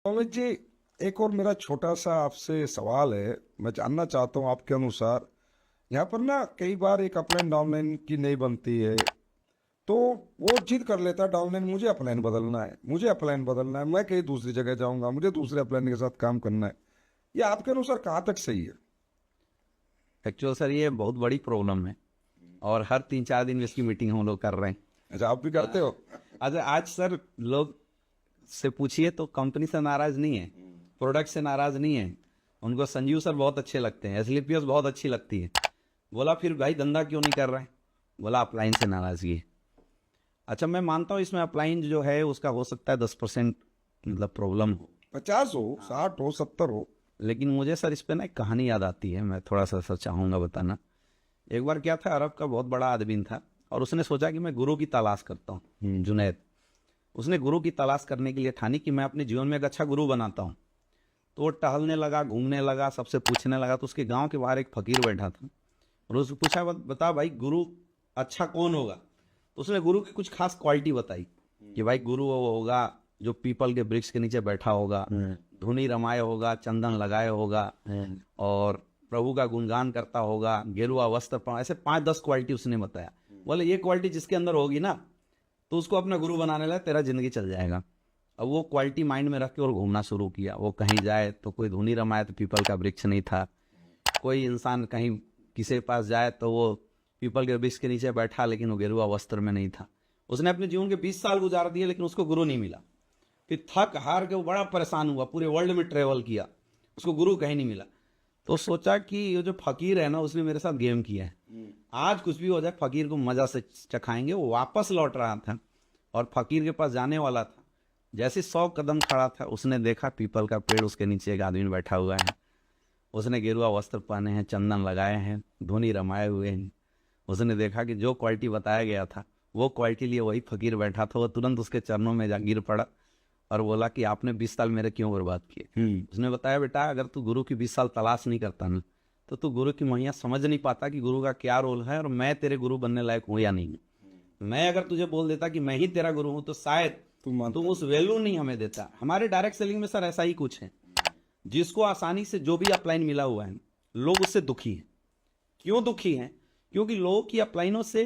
अमित जी, एक और मेरा छोटा सा आपसे सवाल है। मैं जानना चाहता हूँ आपके अनुसार, यहाँ पर ना कई बार एक अपलाइन डाउनलाइन की नहीं बनती है, तो वो जिद कर लेता है डाउनलाइन मुझे अपलाइन बदलना है, मुझे अपलाइन बदलना है, मैं कहीं दूसरी जगह जाऊंगा, मुझे दूसरे अपलाइन के साथ काम करना है। ये आपके अनुसार कहाँ तक सही है? एक्चुअल सर ये बहुत बड़ी प्रॉब्लम है और हर 3-4 दिन में इसकी मीटिंग हम लोग कर रहे हैं। अच्छा, आप भी करते हो? अच्छा, आज सर लोग से पूछिए तो कंपनी से नाराज नहीं है, प्रोडक्ट से नाराज नहीं है। उनको संजीव सर बहुत अच्छे लगते हैं, एसलीपीएस बहुत अच्छी लगती है। बोला फिर भाई धंधा क्यों नहीं कर रहे हैं? बोला अपलाइन से नाराजगी है। अच्छा, मैं मानता हूँ इसमें अपलाइन जो है उसका हो सकता है 10% मतलब प्रॉब्लम हो, 50 हो, 60 हो, 70 हो। लेकिन मुझे सर इस पे ना एक कहानी याद आती है, मैं थोड़ा सा सर चाहूँगा बताना। एक बार क्या था, अरब का बहुत बड़ा आदमी था और उसने सोचा कि मैं गुरु की तलाश करता हूँ, जुनैद। उसने गुरु की तलाश करने के लिए ठानी कि मैं अपने जीवन में एक अच्छा गुरु बनाता हूँ। तो वो टहलने लगा, घूमने लगा, सबसे पूछने लगा। तो उसके गांव के बाहर एक फकीर बैठा था और उससे पूछा, बता भाई गुरु अच्छा कौन होगा? तो उसने गुरु की कुछ खास क्वालिटी बताई कि भाई गुरु वो होगा जो पीपल के वृक्ष के नीचे बैठा होगा, धुनी रमाए होगा, चंदन लगाए होगा और प्रभु का गुणगान करता होगा, गेरुआ वस्त्र पहना। ऐसे 5-10 क्वालिटी उसने बताया। बोले ये क्वालिटी जिसके अंदर होगी ना तो उसको अपना गुरु बनाने लगा, तेरा जिंदगी चल जाएगा। अब वो क्वालिटी माइंड में रख के और घूमना शुरू किया। वो कहीं जाए तो कोई धुनी रमाए तो पीपल का वृक्ष नहीं था, कोई इंसान कहीं किसी के पास जाए तो वो पीपल के वृक्ष के नीचे बैठा लेकिन वो गेरुआ वस्त्र में नहीं था। उसने अपने जीवन के 20 साल गुजार दिए लेकिन उसको गुरु नहीं मिला। फिर थक हार के वो बड़ा परेशान हुआ, पूरे वर्ल्ड में ट्रेवल किया, उसको गुरु कहीं नहीं मिला। तो सोचा कि ये जो फकीर है ना उसने मेरे साथ गेम किया है, आज कुछ भी हो जाए फकीर को मजा से चखाएंगे। वो वापस लौट रहा था और फकीर के पास जाने वाला था। जैसे 100 कदम खड़ा था उसने देखा पीपल का पेड़, उसके नीचे एक आदमी बैठा हुआ है। उसने गेरुआ वस्त्र पहने हैं, चंदन लगाए हैं, धुनी रमाए हुए हैं। उसने देखा कि जो क्वालिटी बताया गया था वो क्वालिटी लिए वही फकीर बैठा था। वो तुरंत उसके चरणों में जा गिर पड़ा और बोला कि आपने 20 साल मेरे क्यों बर्बाद किए? उसने बताया, बेटा अगर तू गुरु की 20 साल तलाश नहीं करता ना तो तू गुरु की महिमा समझ नहीं पाता कि गुरु का क्या रोल है और मैं तेरे गुरु बनने लायक हूं या नहीं। मैं अगर तुझे बोल देता कि मैं ही तेरा गुरु हूं तो शायद तुम उस वैल्यू नहीं हमें देता। हमारे डायरेक्ट सेलिंग में सर ऐसा ही कुछ है। जिसको आसानी से जो भी अपलाइन मिला हुआ है लोग उससे दुखी हैं। क्यों दुखी हैं? क्योंकि लोगों की अपलाइनों से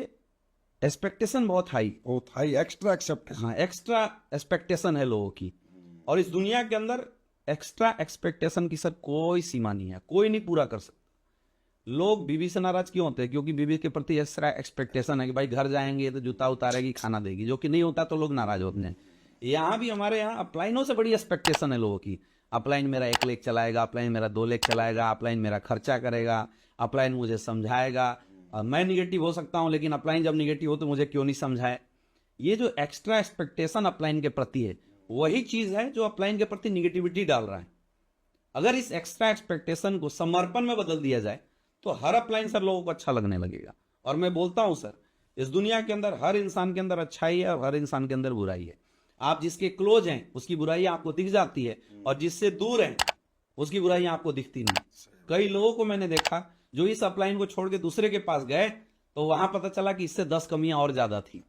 एक्सपेक्टेशन बहुत हाई, एक्स्ट्रा एक्सेप्ट। हाँ एक्स्ट्रा एक्सपेक्टेशन है लोगों की। और इस दुनिया के अंदर एक्स्ट्रा एक्सपेक्टेशन की सर कोई सीमा नहीं है, कोई नहीं पूरा कर सकता। लोग बीवी से नाराज क्यों होते हैं? क्योंकि बीवी के प्रति एक्स्ट्रा एक्सपेक्टेशन है कि भाई घर जाएंगे तो जूता उतारेगी, खाना देगी, जो कि नहीं होता तो लोग नाराज होते हैं। यहाँ भी हमारे यहाँ अपलाइनों से बड़ी एक्सपेक्टेशन है लोगों की। अपलाइन मेरा 1 लाख चलाएगा, अपलाइन मेरा 2 लाख चलाएगा, अपलाइन मेरा खर्चा करेगा, अपलाइन मुझे समझाएगा। मैं निगेटिव हो सकता हूं लेकिन अपलाइन जब निगेटिव हो तो मुझे क्यों नहीं समझाए? ये जो एक्स्ट्रा एक्सपेक्टेशन अपलाइन के प्रति है वही चीज है जो अपलाइन के प्रति निगेटिविटी डाल रहा है। अगर इस एक्स्ट्रा एक्सपेक्टेशन को समर्पण में बदल दिया जाए तो हर अपलाइन सर लोगों को अच्छा लगने लगेगा। और मैं बोलता हूं सर, इस दुनिया के अंदर हर इंसान के अंदर अच्छाई है और हर इंसान के अंदर बुराई है। आप जिसके क्लोज हैं उसकी बुराई आपको दिख जाती है और जिससे दूर हैं उसकी बुराई आपको दिखती नहीं। कई लोगों को मैंने देखा जो इस अपलाइन को छोड़ के दूसरे के पास गए तो वहां पता चला कि इससे 10 कमियां और ज्यादा थी।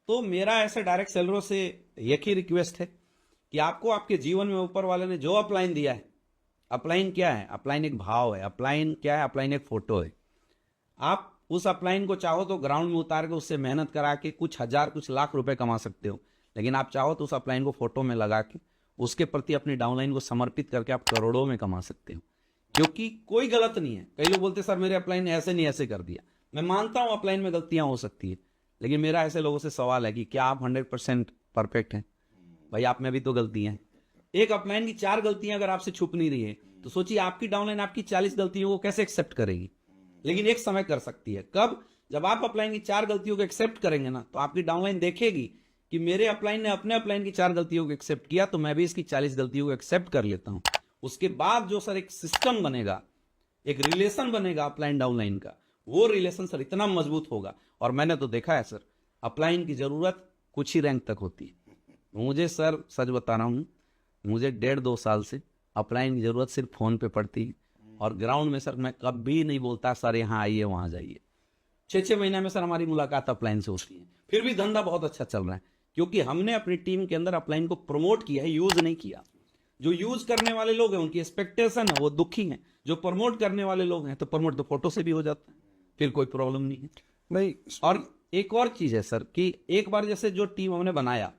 तो मेरा ऐसे डायरेक्ट सेलरों से एक ही रिक्वेस्ट है कि आपको आपके जीवन में ऊपर वाले ने जो अपलाइन दिया है, अपलाइन क्या है? अपलाइन एक भाव है। अपलाइन क्या है? अपलाइन एक फोटो है। आप उस अपलाइन को चाहो तो ग्राउंड में उतार के उससे मेहनत करा के कुछ हजार कुछ लाख रुपए कमा सकते हो, लेकिन आप चाहो तो उस अपलाइन को फोटो में लगा के उसके प्रति अपनी डाउनलाइन को समर्पित करके आप करोड़ों में कमा सकते हो। क्योंकि कोई गलत नहीं है। कई लोग बोलते सर मेरे अपलाइन ने ऐसे नहीं ऐसे कर दिया। मैं मानता हूं अपलाइन में गलतियां हो सकती है, लेकिन मेरा ऐसे लोगों से सवाल है कि क्या आप 100% परफेक्ट हैं? भाई आप में भी तो गलतियां हैं। एक अपलाइन की 4 गलतियां अगर आपसे छुप नहीं रही है तो सोचिए आपकी डाउनलाइन आपकी 40 गलतियों को कैसे एक्सेप्ट करेगी? लेकिन एक समय कर सकती है। कब? जब आप अपलाइन की 4 गलतियों को एक्सेप्ट करेंगे ना तो आपकी डाउनलाइन देखेगी कि मेरे अपलाइन ने अपने अपलाइन की 4 गलतियों को एक्सेप्ट किया तो मैं भी इसकी 40 गलतियों को एक्सेप्ट कर लेता हूं। उसके बाद जो सर एक सिस्टम बनेगा, एक रिलेशन बनेगा अपलाइन डाउनलाइन का, वो रिलेशन सर इतना मजबूत होगा। और मैंने तो देखा है सर, अपलाइन की जरूरत कुछ ही रैंक तक होती है। मुझे सर सच बता रहा हूं, मुझे 1.5-2 साल से अपलाइन की जरूरत सिर्फ फोन पे पड़ती है। और ग्राउंड में सर मैं कभी नहीं बोलता सर यहाँ आइए वहां जाइए। 6-6 महीने में सर हमारी मुलाकात अपलाइन से होती है, फिर भी धंधा बहुत अच्छा चल रहा है। क्योंकि हमने अपनी टीम के अंदर अपलाइन को प्रमोट किया है, यूज नहीं किया। जो यूज करने वाले लोग हैं उनकी एक्सपेक्टेशन है वो दुखी हैं, जो प्रमोट करने वाले लोग हैं तो प्रमोट तो फोटो से भी हो जाता है, फिर कोई प्रॉब्लम नहीं है। नहीं, और एक और चीज है सर कि एक बार जैसे जो टीम हमने बनाया,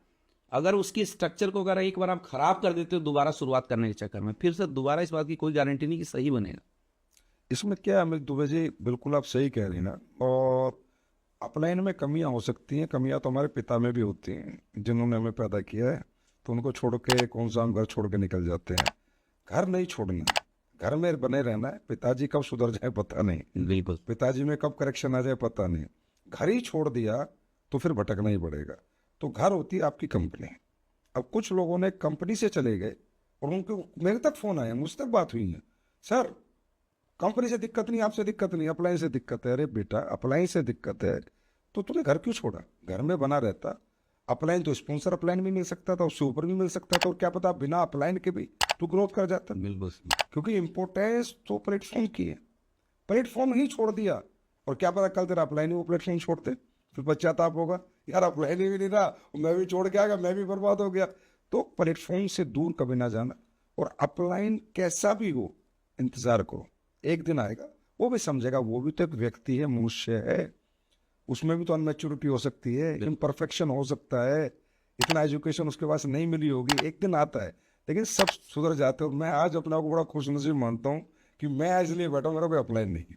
अगर उसकी स्ट्रक्चर को अगर एक बार आप खराब कर देते हो दोबारा शुरुआत करने के चक्कर में, फिर से दोबारा इस बात की कोई गारंटी नहीं कि सही बनेगा। इसमें क्या है अमित दुबे जी, बिल्कुल आप सही कह रही हैं ना। और अपलाइन में कमियां हो सकती हैं, कमियां तो हमारे पिता में भी होती हैं, जिन्होंने हमें पैदा किया है, तो उनको छोड़ के कौन सा हम घर छोड़ के निकल जाते हैं। घर नहीं छोड़ना, घर में बने रहना है। पिताजी कब सुधर जाए पता नहीं, बिल्कुल। पिताजी में कब करेक्शन आ जाए पता नहीं। घर ही छोड़ दिया तो फिर भटकना ही पड़ेगा। तो घर होती है आपकी कंपनी। अब कुछ लोगों ने कंपनी से चले गए और उनको मेरे तक फोन आया, मुझ तक बात हुई है, सर कंपनी से दिक्कत नहीं, आपसे दिक्कत नहीं, अप्लायंस से दिक्कत है। अरे बेटा, अप्लायंस से दिक्कत है तो तूने घर क्यों छोड़ा? घर में बना रहता। अपलाइन तो स्पॉन्सर अपलाइन भी मिल सकता था, उससे ऊपर भी मिल सकता था, और क्या पता बिना अपलाइन के भी तू ग्रोथ कर जाता। बिल्कुल। क्योंकि इंपोर्टेंस तो प्लेटफॉर्म की है, प्लेटफॉर्म ही छोड़ दिया, और क्या पता कल तेरा अपलाइन ही वो प्लेटफॉर्म छोड़ते, फिर पश्चाताप होगा, यार अपलाइन ही भी नहीं रहा, मैं भी छोड़ के आ गया, मैं भी बर्बाद हो गया। तो प्लेटफॉर्म से दूर कभी ना जाना, और अपलाइन कैसा भी हो इंतजार करो, एक दिन आएगा वो भी समझेगा। वो भी तो एक व्यक्ति है, मनुष्य है, उसमें भी तो अनमेच्योरिटी हो सकती है, इम्परफेक्शन हो सकता है, इतना एजुकेशन उसके पास नहीं मिली होगी, एक दिन आता है, लेकिन सब सुधर जाते हो। मैं आज अपने आप को बड़ा खुशनसीब मानता हूँ कि मैं इसलिए बैठा हूँ, मेरा कोई अपलाइन नहीं।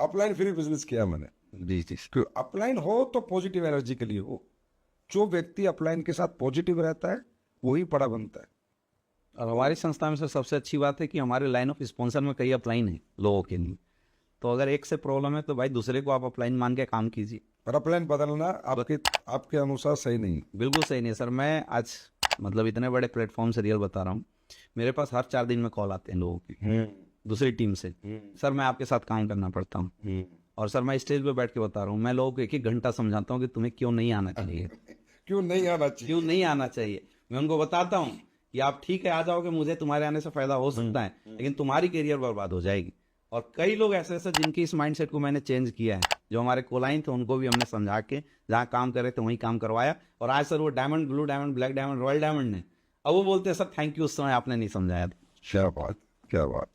अपलाइन फ्री बिजनेस किया मैंने। जी जी। अपलाइन हो तो पॉजिटिव एनर्जी के लिए हो। जो व्यक्ति अपलाइन के साथ पॉजिटिव रहता है वही बड़ा बनता है। और हमारी संस्था में से सबसे अच्छी बात है कि हमारे लाइन ऑफ स्पॉन्सर में कई अपलाइन है लोगों के लिए, तो अगर एक से प्रॉब्लम है तो भाई दूसरे को आप अपलाइन मान के काम कीजिए। पर अपलाइन बदलना आपके अनुसार सही नहीं। बिल्कुल सही नहीं सर। मैं आज मतलब इतने बड़े प्लेटफॉर्म से रियल बता रहा हूँ, मेरे पास हर 4 दिन में कॉल आते हैं लोगों की दूसरी टीम से, सर मैं आपके साथ काम करना पड़ता हूँ। और सर मैं स्टेज पे बैठ के बता रहा हूँ, मैं लोगों को 1-1 घंटा समझाता हूँ कि तुम्हें क्यों नहीं आना चाहिए, क्यों नहीं आना चाहिए, क्यों नहीं आना चाहिए। मैं उनको बताता हूँ कि आप ठीक है आ जाओगे, मुझे तुम्हारे आने से फायदा हो सकता है, लेकिन तुम्हारी करियर बर्बाद हो जाएगी। और कई लोग ऐसे ऐसे जिनकी इस माइंडसेट को मैंने चेंज किया है, जो हमारे कोलाइन थे उनको भी हमने समझा के जहाँ काम करे थे वहीं काम करवाया, और आज सर वो diamond, blue diamond, black diamond, royal diamond ने, अब वो बोलते हैं सर थैंक यू, उस समय आपने नहीं समझाया था। क्या बात, क्या बात।